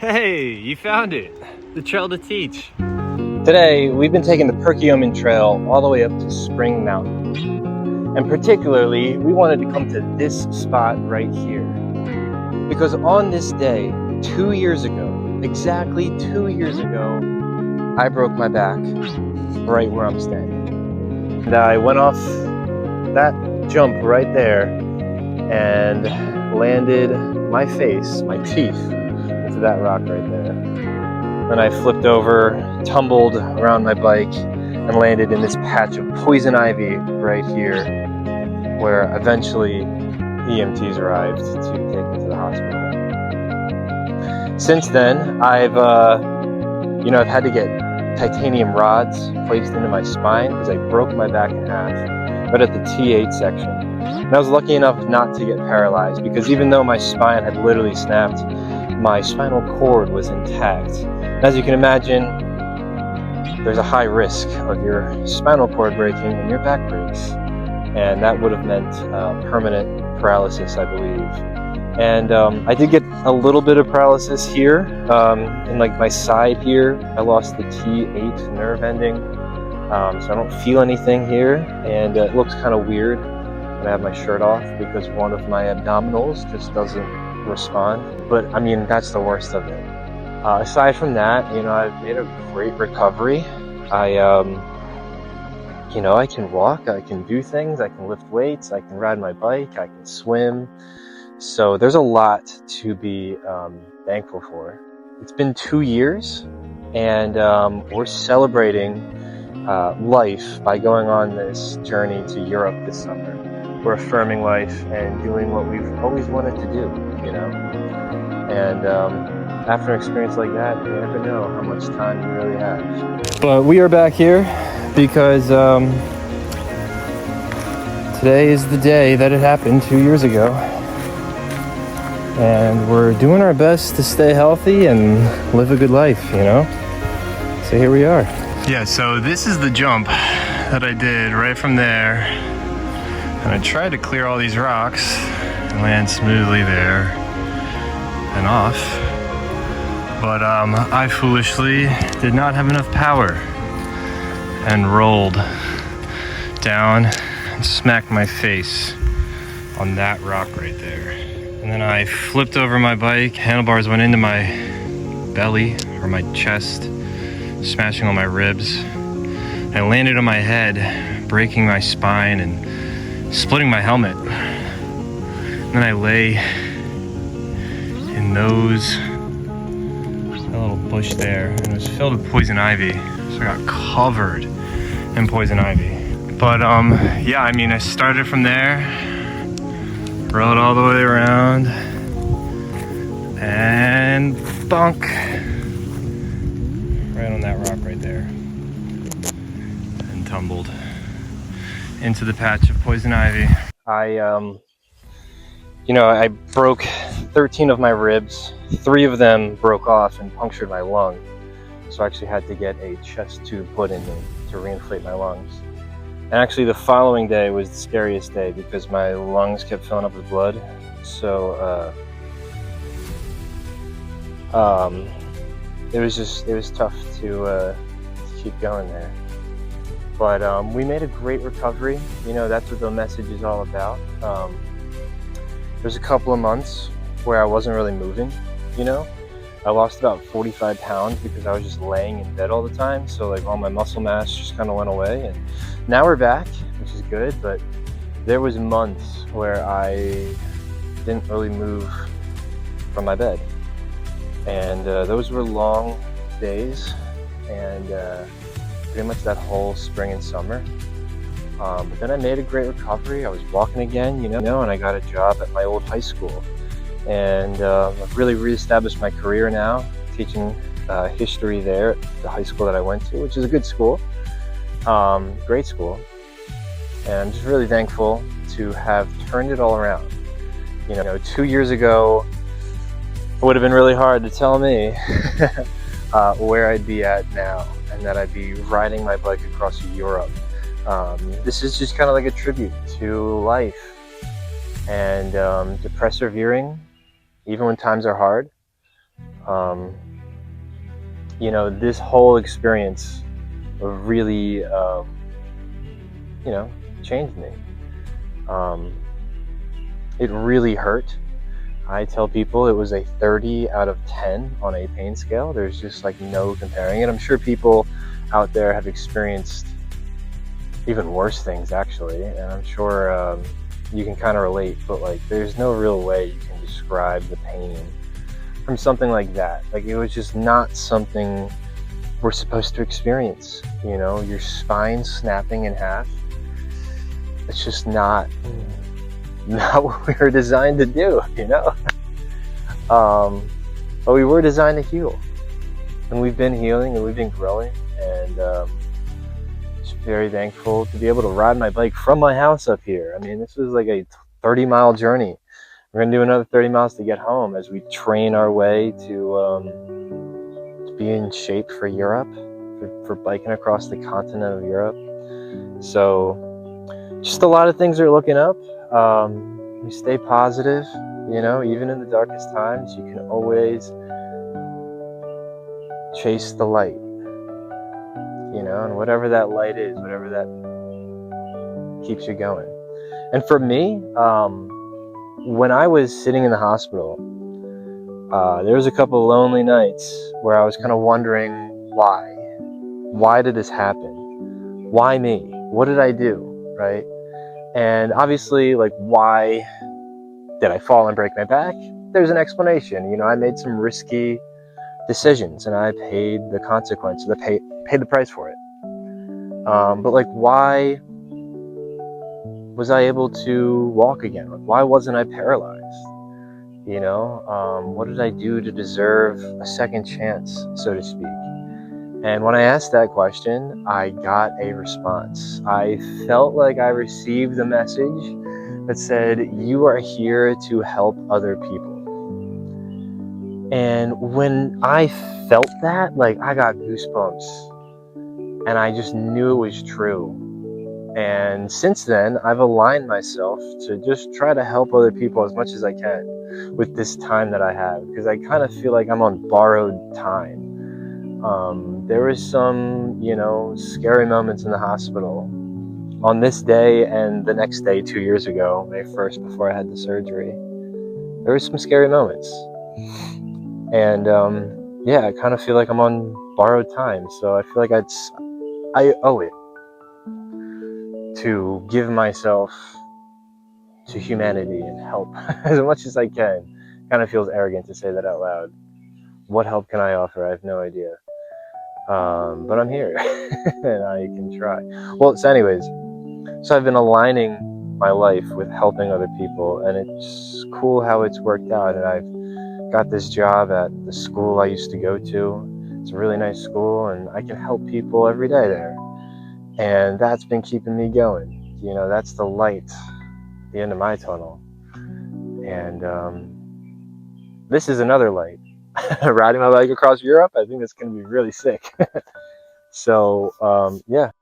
Hey, you found it. The trail to teach. Today, we've been taking the Perkiomen Trail all the way up to Spring Mountain. And particularly, we wanted to come to this spot right here. Because on this day, 2 years ago, exactly 2 years ago, I broke my back right where I'm standing. And I went off that jump right there and landed my face, my teeth, into that rock right there. Then I flipped over, tumbled around my bike, and landed in this patch of poison ivy right here, where eventually EMTs arrived to take me to the hospital. Since then, I've had to get titanium rods placed into my spine because I broke my back in half right at the T8 section. And I was lucky enough not to get paralyzed because even though my spine had literally snapped, my spinal cord was intact. And as you can imagine, there's a high risk of your spinal cord breaking when your back breaks. And that would have meant permanent paralysis, I believe. And I did get a little bit of paralysis here, in like my side here. I lost the T8 nerve ending, so I don't feel anything here. And it looks kind of weird when I have my shirt off because one of my abdominals just doesn't respond. But I mean, that's the worst of it. Aside from that, I've made a great recovery. I can walk, I can do things, I can lift weights, I can ride my bike, I can swim. So there's a lot to be thankful for. It's been 2 years, and we're celebrating life by going on this journey to Europe this summer. We're affirming life and doing what we've always wanted to do, And after an experience like that, you never know how much time you really have. But we are back here because today is the day that it happened 2 years ago. And we're doing our best to stay healthy and live a good life, So here we are. Yeah, so this is the jump that I did right from there. And I tried to clear all these rocks and land smoothly there and off. But I foolishly did not have enough power and rolled down and smacked my face on that rock right there. And then I flipped over my bike, handlebars went into my belly or my chest, smashing all my ribs. I landed on my head, breaking my spine and splitting my helmet. And then I lay in that little bush there, and it was filled with poison ivy. So I got covered in poison ivy. But yeah, I mean, I started from there, rode all the way around, and bonk, right on that rock right there, and tumbled into the patch of poison ivy. I broke 13 of my ribs. 3 of them broke off and punctured my lung. So I actually had to get a chest tube put in me to reinflate my lungs. And actually the following day was the scariest day because my lungs kept filling up with blood. So it was tough to keep going there. But we made a great recovery. That's what the message is all about. There's a couple of months where I wasn't really moving, I lost about 45 pounds because I was just laying in bed all the time. So like all my muscle mass just kind of went away. And now we're back, which is good. But there was months where I didn't really move from my bed. And those were long days. And pretty much that whole spring and summer. But then I made a great recovery. I was walking again, and I got a job at my old high school. And I've really reestablished my career now, teaching history there at the high school that I went to, which is a good school, great school. And I'm just really thankful to have turned it all around. 2 years ago, it would have been really hard to tell me where I'd be at now, and that I'd be riding my bike across Europe. This is just kind of like a tribute to life and to persevering even when times are hard, Um, you know, this whole experience really, you know, changed me. Um, it really hurt. I tell people it was a 30 out of 10 on a pain scale. There's just like no comparing it. I'm sure people out there have experienced even worse things actually, and I'm sure you can kind of relate, but like there's no real way you can describe the pain from something like that. Like it was just not something we're supposed to experience. You know, your spine snapping in half. It's just not what we were designed to do, you know. But we were designed to heal, and we've been healing and we've been growing, and just very thankful to be able to ride my bike from my house up here. I mean, this was like a 30-mile journey. We're gonna do another 30 miles to get home as we train our way to be in shape for Europe, for biking across the continent of Europe. So just a lot of things are looking up. We stay positive, you know, even in the darkest times, you can always chase the light, you know, and whatever that light is, whatever that keeps you going. And for me, when I was sitting in the hospital, there was a couple of lonely nights where I was kind of wondering why. Why did this happen? Why me? What did I do, right? And obviously, like, why did I fall and break my back? There's an explanation. You know, I made some risky decisions and I paid the consequence, paid the price for it. But like, why was I able to walk again? Like, why wasn't I paralyzed? You know, what did I do to deserve a second chance, so to speak? And when I asked that question, I got a response. I felt like I received a message that said, you are here to help other people. And when I felt that, like, I got goosebumps and I just knew it was true. And since then, I've aligned myself to just try to help other people as much as I can with this time that I have, because I kind of feel like I'm on borrowed time. There was some, you know, scary moments in the hospital on this day and the next day 2 years ago, May 1st, before I had the surgery. There were some scary moments. And yeah, I kind of feel like I'm on borrowed time. So I feel like I owe it to give myself to humanity and help as much as I can. Kind of feels arrogant to say that out loud. What help can I offer? I have no idea. But I'm here and I can try. Well, so anyways, so I've been aligning my life with helping other people, and it's cool how it's worked out. And I've got this job at the school I used to go to. It's a really nice school, and I can help people every day there. And that's been keeping me going. You know, that's the light at the end of my tunnel. And this is another light. Riding my bike across Europe, I think that's going to be really sick. So, yeah,